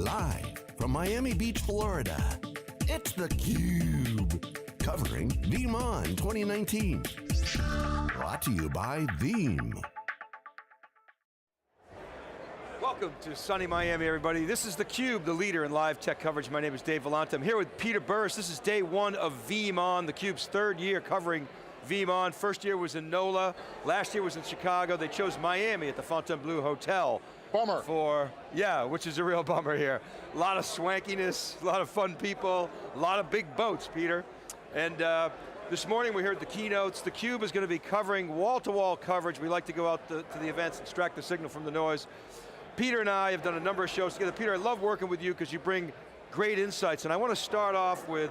Live from Miami Beach, Florida, it's theCUBE, covering VeeamON 2019. Brought to you by Veeam. Welcome to sunny Miami, everybody. This is theCUBE, the leader in live tech coverage. My name is Dave Vellante. I'm here with Peter Burris. This is day one of VeeamON, theCUBE's third year covering VeeamON. First year was in NOLA, last year was in Chicago. They chose Miami at the Fontainebleau Hotel. Bummer. Which is a real bummer here. A lot of swankiness, a lot of fun people, a lot of big boats, Peter. And this morning we heard the keynotes. theCUBE is going to be covering wall-to-wall coverage. We like to go out to the events, extract the signal from the noise. Peter and I have done a number of shows together. Peter, I love working with you because you bring great insights, and I want to start off with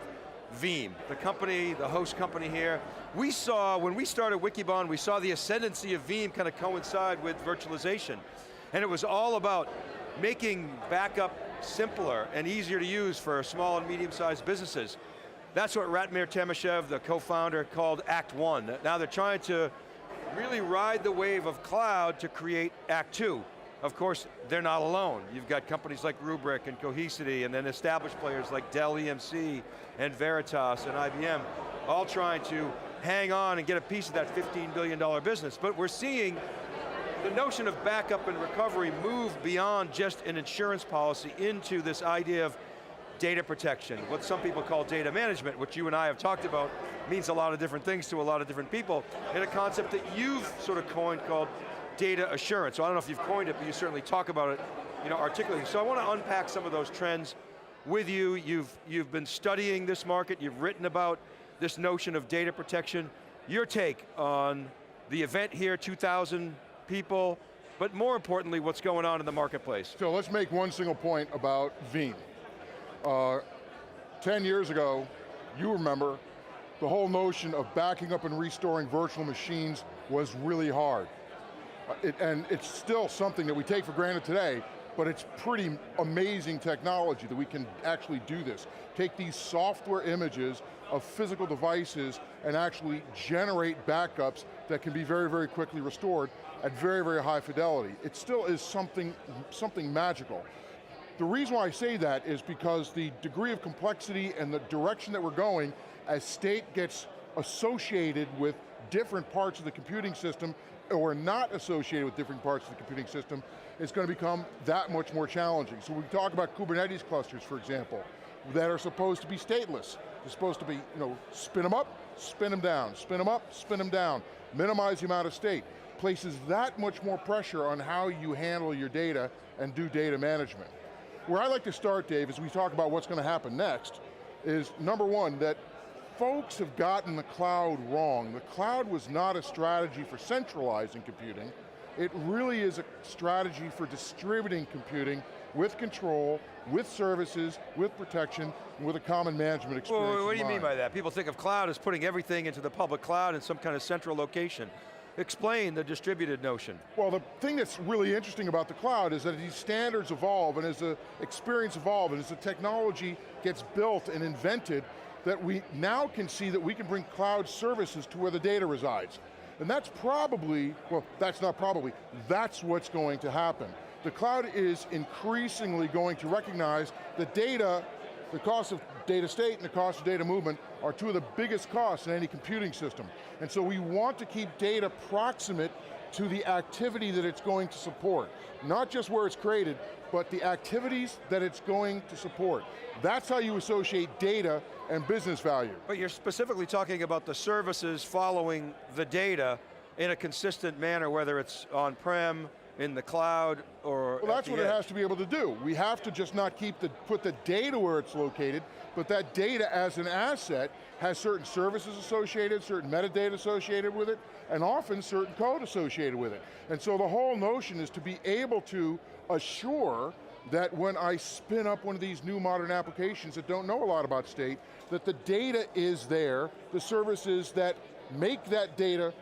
Veeam, the company, the host company here. We saw, when we started Wikibon, we saw the ascendancy of Veeam kind of coincide with virtualization. And it was all about making backup simpler and easier to use for small and medium-sized businesses. That's what Ratmir Temashev, the co-founder, called Act One. Now they're trying to really ride the wave of cloud to create Act Two. Of course, they're not alone. You've got companies like Rubrik and Cohesity, and then established players like Dell EMC and Veritas and IBM, all trying to hang on and get a piece of that $15 billion business. But we're seeing the notion of backup and recovery move beyond just an insurance policy into this idea of data protection, what some people call data management, which you and I have talked about, means a lot of different things to a lot of different people, and a concept that you've sort of coined called data assurance. So I don't know if you've coined it, but you certainly talk about it, articulately. So I want to unpack some of those trends with you. You've been studying this market, you've written about this notion of data protection. Your take on the event here, 2,000 people, but more importantly, what's going on in the marketplace. So let's make one single point about Veeam. 10 years ago, you remember, the whole notion of backing up and restoring virtual machines was really hard. And it's still something that we take for granted today, but it's pretty amazing technology that we can actually do this. Take these software images of physical devices and actually generate backups that can be very, very quickly restored at very, very high fidelity. It still is something magical. The reason why I say that is because the degree of complexity and the direction that we're going as state gets associated with different parts of the computing system or not associated with different parts of the computing system, is going to become that much more challenging. So we talk about Kubernetes clusters, for example, that are supposed to be stateless. They're supposed to be, spin them up, spin them down, spin them up, spin them down, minimize the amount of state. Places that much more pressure on how you handle your data and do data management. Where I like to start, Dave, as we talk about what's going to happen next, is number one, that folks have gotten the cloud wrong. The cloud was not a strategy for centralizing computing. It really is a strategy for distributing computing with control, with services, with protection, and with a common management experience. Well, what do you mean by that? People think of cloud as putting everything into the public cloud in some kind of central location. Explain the distributed notion. Well, the thing that's really interesting about the cloud is that as these standards evolve and as the experience evolves and as the technology gets built and invented, that we now can see that we can bring cloud services to where the data resides. And that's probably, well, that's not probably, that's what's going to happen. The cloud is increasingly going to recognize that data, the cost of data state and the cost of data movement are two of the biggest costs in any computing system. And so we want to keep data proximate to the activity that it's going to support. Not just where it's created, but the activities that it's going to support. That's how you associate data and business value. But you're specifically talking about the services following the data in a consistent manner, whether it's on-prem, in the cloud, or well, that's what it has to be able to do. We have to just not put the data where it's located, but that data as an asset has certain services associated, certain metadata associated with it, and often certain code associated with it. And so the whole notion is to be able to assure that when I spin up one of these new modern applications that don't know a lot about state, that the data is there, the services that make that data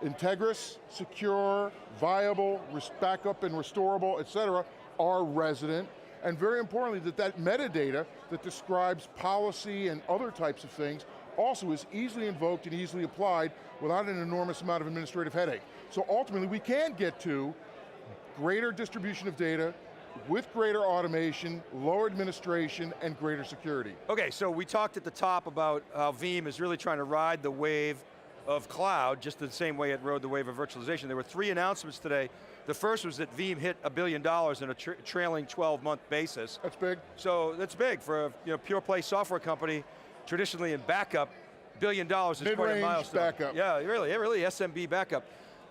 integrous, secure, viable, backup and restorable, et cetera, are resident, and very importantly, that metadata that describes policy and other types of things also is easily invoked and easily applied without an enormous amount of administrative headache. So ultimately, we can get to greater distribution of data, with greater automation, lower administration, and greater security. Okay, so we talked at the top about how Veeam is really trying to ride the wave of cloud, just the same way it rode the wave of virtualization. There were 3 announcements today. The first was that Veeam hit $1 billion in a trailing 12-month basis. That's big. So that's big for a pure play software company, traditionally in backup. $1 billion is quite a milestone. Backup. Yeah, really SMB backup.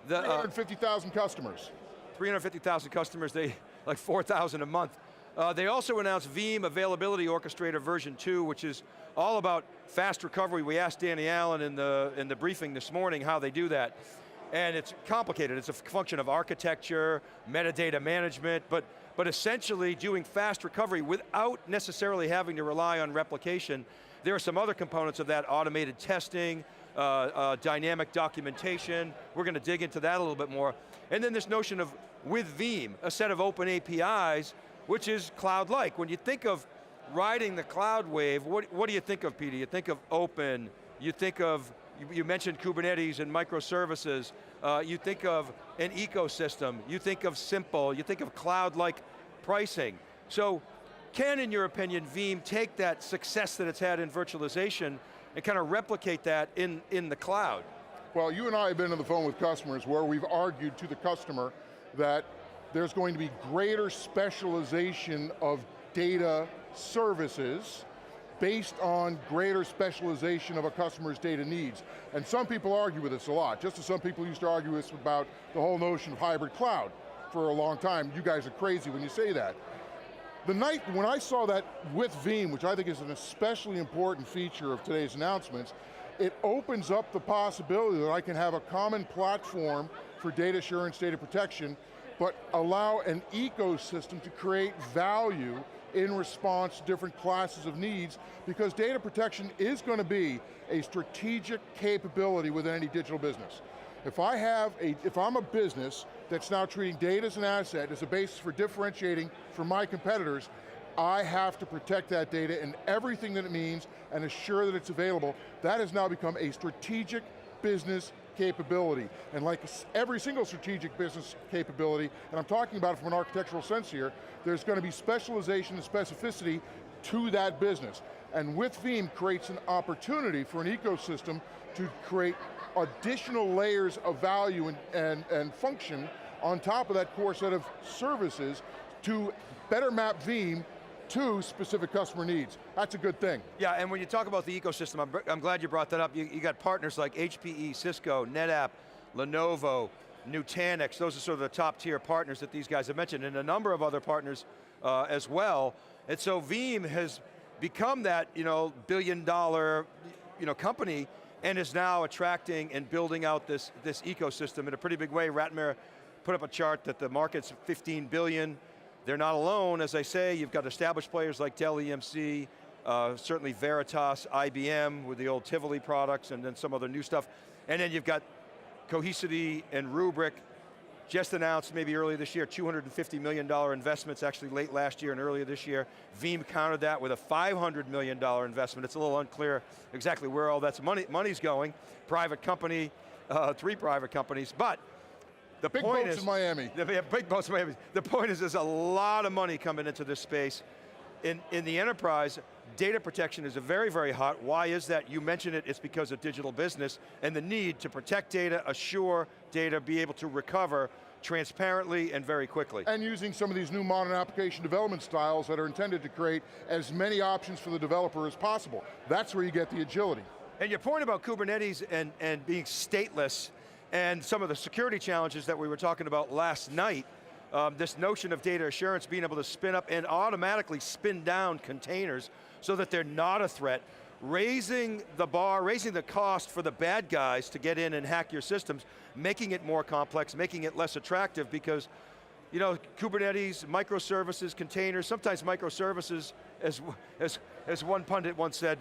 350,000 customers. 350,000 customers, they like 4,000 a month. They also announced Veeam Availability Orchestrator version 2, which is all about fast recovery. We asked Danny Allen in the briefing this morning how they do that. And it's complicated. It's a function of architecture, metadata management, but essentially doing fast recovery without necessarily having to rely on replication. There are some other components of that, automated testing, dynamic documentation. We're going to dig into that a little bit more. And then this notion of, with Veeam, a set of open APIs, which is cloud-like. When you think of riding the cloud wave, what do you think of, Peter? You think of open, you think of, you mentioned Kubernetes and microservices, you think of an ecosystem, you think of simple, you think of cloud-like pricing. So, can, in your opinion, Veeam take that success that it's had in virtualization and kind of replicate that in the cloud? Well, you and I have been on the phone with customers where we've argued to the customer that there's going to be greater specialization of data services based on greater specialization of a customer's data needs. And some people argue with this a lot, just as some people used to argue with us about the whole notion of hybrid cloud for a long time. You guys are crazy when you say that. The night when I saw that with Veeam, which I think is an especially important feature of today's announcements, it opens up the possibility that I can have a common platform for data assurance, data protection, but allow an ecosystem to create value in response to different classes of needs, because data protection is going to be a strategic capability within any digital business. If I'm a business that's now treating data as an asset, as a basis for differentiating from my competitors, I have to protect that data and everything that it means and assure that it's available. That has now become a strategic business capability. And like every single strategic business capability, and I'm talking about it from an architectural sense here, there's going to be specialization and specificity to that business. And with Veeam creates an opportunity for an ecosystem to create additional layers of value and function on top of that core set of services to better map Veeam to specific customer needs. That's a good thing. Yeah, and when you talk about the ecosystem, I'm glad you brought that up. You got partners like HPE, Cisco, NetApp, Lenovo, Nutanix. Those are sort of the top tier partners that these guys have mentioned, and a number of other partners as well. And so Veeam has become that $1 billion company, and is now attracting and building out this ecosystem in a pretty big way. Ratmir put up a chart that the market's 15 billion. They're not alone, as I say. You've got established players like Dell EMC, certainly Veritas, IBM with the old Tivoli products, and then some other new stuff. And then you've got Cohesity and Rubrik, just announced maybe earlier this year, $250 million investments, actually late last year and earlier this year. Veeam countered that with a $500 million investment. It's a little unclear exactly where all that money's going. Private company, 3 private companies, but the big point boats is, in Miami. Yeah, big boats in Miami. The point is there's a lot of money coming into this space. In the enterprise, data protection is very, very hot. Why is that? You mentioned it, it's because of digital business and the need to protect data, assure data, be able to recover transparently and very quickly. And using some of these new modern application development styles that are intended to create as many options for the developer as possible. That's where you get the agility. And your point about Kubernetes and being stateless and some of the security challenges that we were talking about last night, this notion of data assurance, being able to spin up and automatically spin down containers so that they're not a threat, raising the bar, raising the cost for the bad guys to get in and hack your systems, making it more complex, making it less attractive, because Kubernetes, microservices, containers, sometimes microservices, as one pundit once said,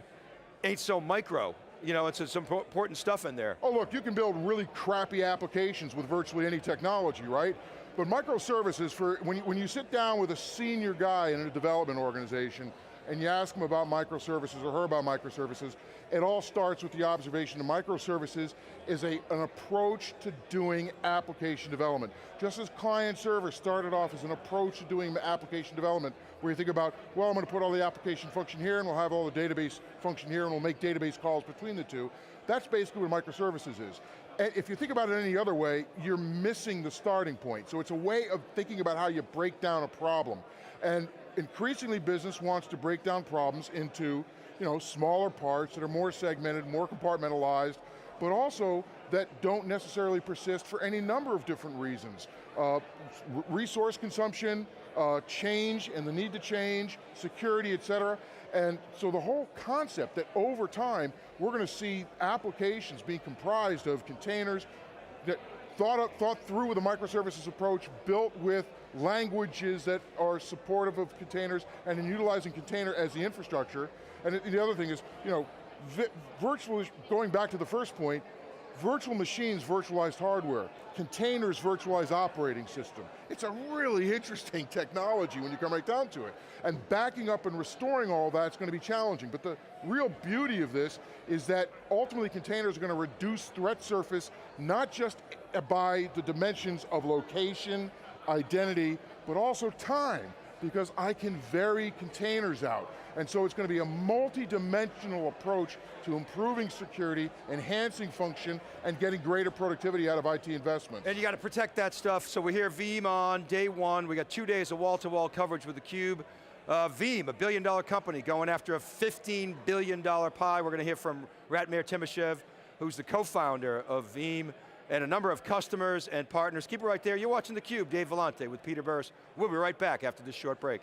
ain't so micro. It's some important stuff in there. Oh look, you can build really crappy applications with virtually any technology, right? But microservices, when you sit down with a senior guy in a development organization and you ask them about microservices or her about microservices, it all starts with the observation that microservices is an approach to doing application development. Just as client server started off as an approach to doing application development, where you think about, well, I'm going to put all the application function here and we'll have all the database function here and we'll make database calls between the two. That's basically what microservices is. And if you think about it any other way, you're missing the starting point. So it's a way of thinking about how you break down a problem. And increasingly business wants to break down problems into smaller parts that are more segmented, more compartmentalized, but also that don't necessarily persist for any number of different reasons. Resource consumption, change and the need to change, security, et cetera. And so the whole concept that over time, we're going to see applications being comprised of containers that thought through with a microservices approach, built with languages that are supportive of containers and in utilizing container as the infrastructure. And the other thing is, going back to the first point, virtual machines, virtualized hardware, containers, virtualized operating system. It's a really interesting technology when you come right down to it. And backing up and restoring all that's going to be challenging, but the real beauty of this is that ultimately containers are going to reduce threat surface, not just by the dimensions of location, identity, but also time, because I can vary containers out. And so it's going to be a multi-dimensional approach to improving security, enhancing function, and getting greater productivity out of IT investments. And you got to protect that stuff, so we're here, VeeamON, day one. We got 2 days of wall-to-wall coverage with theCUBE. Veeam, a billion-dollar company, going after a $15 billion pie. We're going to hear from Ratmir Timashev, who's the co-founder of Veeam, and a number of customers and partners. Keep it right there. You're watching theCUBE, Dave Vellante with Peter Burris. We'll be right back after this short break.